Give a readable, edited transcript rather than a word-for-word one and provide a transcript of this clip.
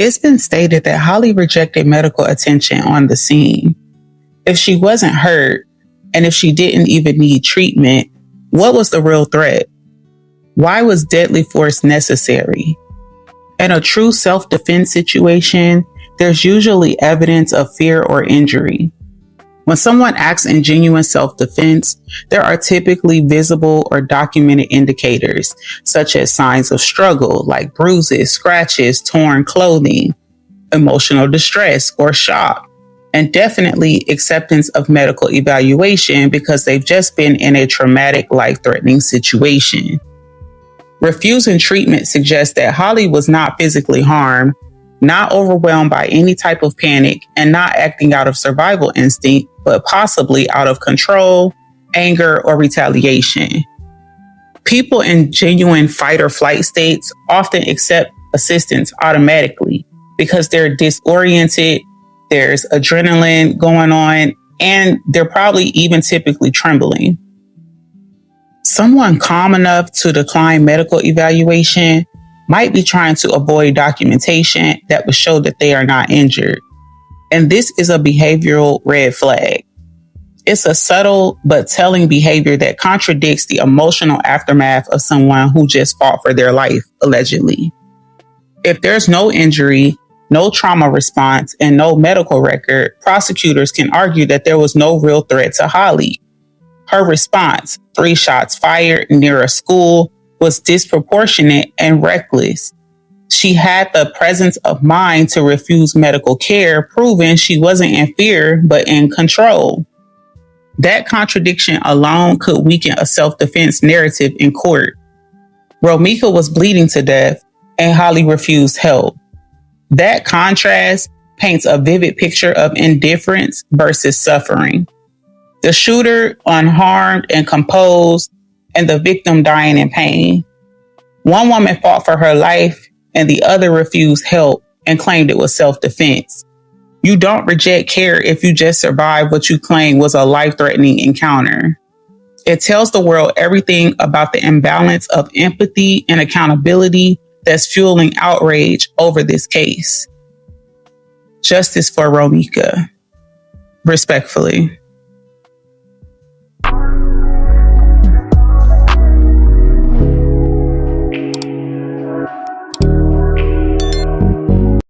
It's been stated that Holly rejected medical attention on the scene. If she wasn't hurt, and if she didn't even need treatment, what was the real threat? Why was deadly force necessary? In a true self-defense situation, there's usually evidence of fear or injury. When someone acts in genuine self-defense, there are typically visible or documented indicators, such as signs of struggle like bruises, scratches, torn clothing, emotional distress or shock, and definitely acceptance of medical evaluation because they've just been in a traumatic, life-threatening situation. Refusing treatment suggests that Holly was not physically harmed, not overwhelmed by any type of panic, and not acting out of survival instinct, but possibly out of control, anger, or retaliation. People in genuine fight or flight states often accept assistance automatically because they're disoriented, there's adrenaline going on, and they're probably even typically trembling. Someone calm enough to decline medical evaluation might be trying to avoid documentation that would show that they are not injured. And this is a behavioral red flag. It's a subtle but telling behavior that contradicts the emotional aftermath of someone who just fought for their life, allegedly. If there's no injury, no trauma response, and no medical record, prosecutors can argue that there was no real threat to Holly. Her response, 3 shots fired near a school, was disproportionate and reckless. She had the presence of mind to refuse medical care, proving she wasn't in fear, but in control. That contradiction alone could weaken a self-defense narrative in court. Romeca was bleeding to death, and Holly refused help. That contrast paints a vivid picture of indifference versus suffering. The shooter unharmed and composed, and the victim dying in pain. One woman fought for her life, and the other refused help and claimed it was self-defense. You don't reject care if you just survived what you claim was a life-threatening encounter. It tells the world everything about the imbalance of empathy and accountability that's fueling outrage over this case. Justice for Romeca. Respectfully.